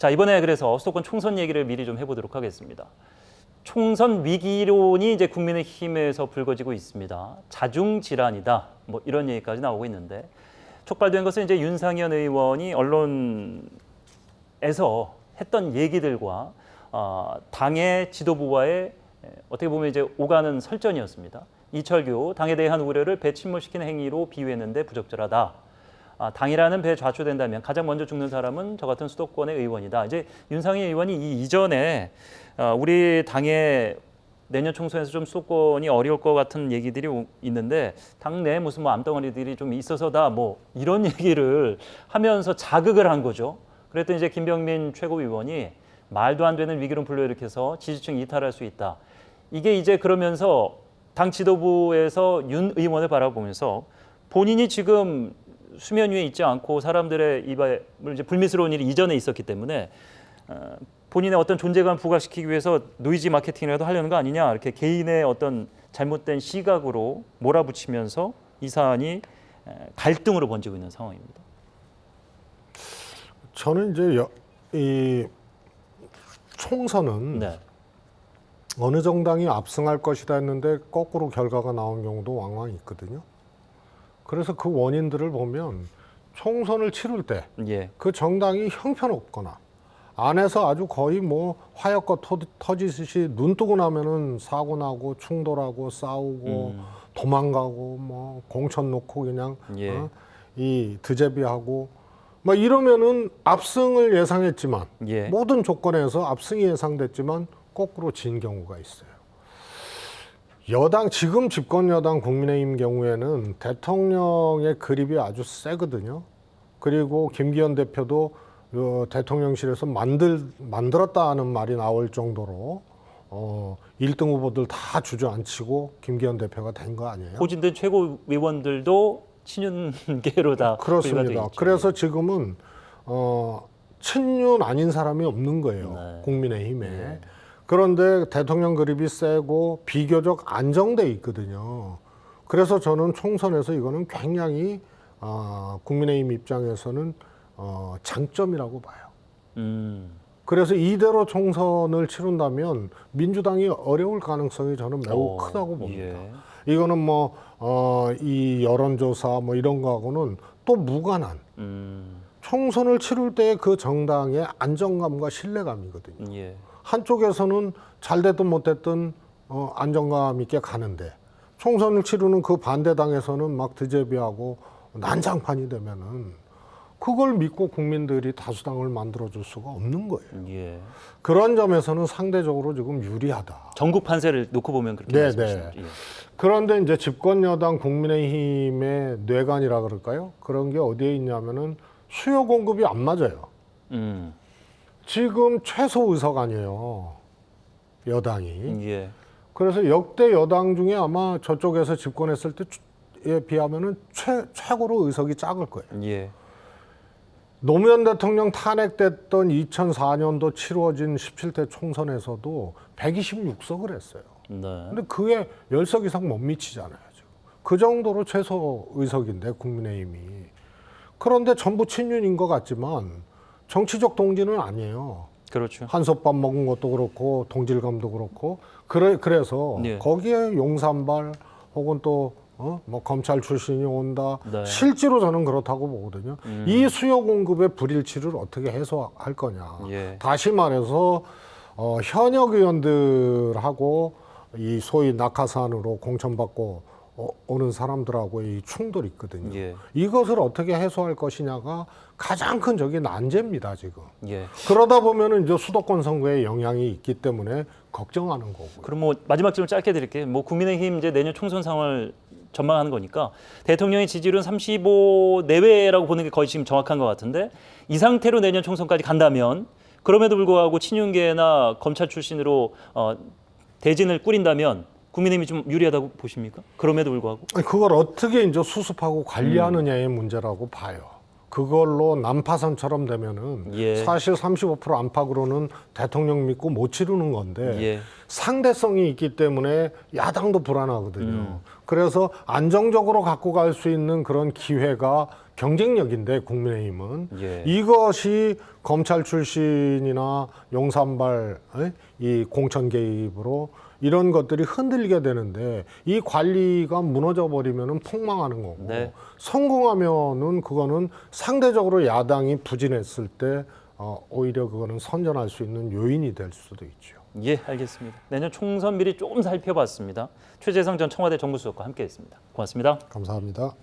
자, 이번에 그래서 수도권 총선 얘기를 미리 좀 해보도록 하겠습니다. 총선 위기론이 이제 국민의힘에서 불거지고 있습니다. 자중 질환이다. 뭐 이런 얘기까지 나오고 있는데 촉발된 것은 이제 윤상현 의원이 언론에서 했던 얘기들과 당의 지도부와의 어떻게 보면 이제 오가는 설전이었습니다. 이철규 당에 대한 우려를 배 침몰시키는 행위로 비유했는데 부적절하다. 당이라는 배에 좌초된다면 가장 먼저 죽는 사람은 저 같은 수도권의 의원이다. 이제 윤상현 의원이 이 이전에 우리 당의 내년 총선에서 좀 수도권이 어려울 것 같은 얘기들이 있는데 당내 무슨 뭐 암덩어리들이 좀 있어서다 뭐 이런 얘기를 하면서 자극을 한 거죠. 그랬더니 이제 김병민 최고위원이 말도 안 되는 위기론 불러일으켜서 지지층 이탈할 수 있다. 이게 이제 그러면서 당 지도부에서 윤 의원을 바라보면서 본인이 지금 수면 위에 있지 않고 사람들의 입에 이제 불미스러운 일이 이전에 있었기 때문에 본인의 어떤 존재감을 부각시키기 위해서 노이즈 마케팅이라도 하려는 거 아니냐 이렇게 개인의 어떤 잘못된 시각으로 몰아붙이면서 이 사안이 갈등으로 번지고 있는 상황입니다. 저는 이제 이 총선은 네. 어느 정당이 압승할 것이다 했는데 거꾸로 결과가 나온 경우도 왕왕 있거든요. 그래서 그 원인들을 보면 총선을 치를 때 그 정당이 형편없거나 안에서 아주 거의 뭐 화약과 터지듯이 눈 뜨고 나면은 사고 나고 충돌하고 싸우고 도망가고 뭐 공천 놓고 그냥 이 드재비하고 막 이러면은 압승을 예상했지만 모든 조건에서 압승이 예상됐지만 거꾸로 진 경우가 있어요. 여당 지금 집권 여당 국민의힘 경우에는 대통령의 그립이 아주 세거든요. 그리고 김기현 대표도 대통령실에서 만들었다 하는 말이 나올 정도로 1등 후보들 다 주저앉히고 김기현 대표가 된 거 아니에요? 포진된 최고위원들도 친윤계로 다 그렇습니다. 그래서 지금은 친윤 아닌 사람이 없는 거예요. 네. 국민의힘에. 네. 그런데 대통령 그립이 세고 비교적 안정돼 있거든요. 그래서 저는 총선에서 이거는 굉장히 국민의힘 입장에서는 장점이라고 봐요. 그래서 이대로 총선을 치른다면 민주당이 어려울 가능성이 저는 매우 크다고 봅니다. 이거는 뭐 이 여론조사 뭐 이런 거하고는 또 무관한 총선을 치를 때 그 정당의 안정감과 신뢰감이거든요. 한쪽에서는 잘 됐든 못 됐든 안정감 있게 가는데 총선을 치르는 그 반대당에서는 막 드재비하고 난장판이 되면은 그걸 믿고 국민들이 다수당을 만들어줄 수가 없는 거예요. 그런 점에서는 상대적으로 지금 유리하다. 전국 판세를 놓고 보면 그렇게 말씀하시죠. 그런데 이제 집권 여당 국민의힘의 뇌관이라 그럴까요? 그런 게 어디에 있냐면은 수요 공급이 안 맞아요. 지금 최소 의석 아니에요. 여당이. 그래서 역대 여당 중에 아마 저쪽에서 집권했을 때에 비하면은 최고로 의석이 작을 거예요. 노무현 대통령 탄핵됐던 2004년도 치루어진 17대 총선에서도 126석을 했어요. 근데 그게 10석 이상 못 미치잖아요. 지금. 그 정도로 최소 의석인데 국민의힘이. 그런데 전부 친윤인 것 같지만 정치적 동지는 아니에요. 그렇죠. 한솥밥 먹은 것도 그렇고 동질감도 그렇고 그래서 거기에 용산발 혹은 또 뭐 검찰 출신이 온다. 실제로 저는 그렇다고 보거든요. 이 수요 공급의 불일치를 어떻게 해소할 거냐. 다시 말해서 현역 의원들하고 이 소위 낙하산으로 공천받고 오는 사람들하고의 이 충돌이 있거든요. 이것을 어떻게 해소할 것이냐가 가장 큰 저기 난제입니다, 지금. 그러다 보면은 이제 수도권 선거에 영향이 있기 때문에 걱정하는 거고. 그럼 뭐 마지막 질문 짧게 드릴게요. 뭐 국민의힘 이제 내년 총선 상황을 전망하는 거니까 대통령의 지지율은 35 내외라고 보는 게 거의 지금 정확한 것 같은데 이 상태로 내년 총선까지 간다면 그럼에도 불구하고 친윤계나 검찰 출신으로 대진을 꾸린다면 국민의힘이 좀 유리하다고 보십니까? 그럼에도 불구하고? 그걸 어떻게 이제 수습하고 관리하느냐의 문제라고 봐요. 그걸로 난파선처럼 되면은 사실 35% 안팎으로는 대통령 믿고 못 치르는 건데 상대성이 있기 때문에 야당도 불안하거든요. 그래서 안정적으로 갖고 갈 수 있는 그런 기회가 경쟁력인데 국민의힘은 예. 이것이 검찰 출신이나 용산발 이 공천 개입으로 이런 것들이 흔들리게 되는데 이 관리가 무너져 버리면은 폭망하는 거고 네. 성공하면은 그거는 상대적으로 야당이 부진했을 때 오히려 그거는 선전할 수 있는 요인이 될 수도 있죠. 예, 알겠습니다. 내년 총선 미리 조금 살펴봤습니다. 최재성 전 청와대 정무수석과 함께했습니다. 고맙습니다. 감사합니다.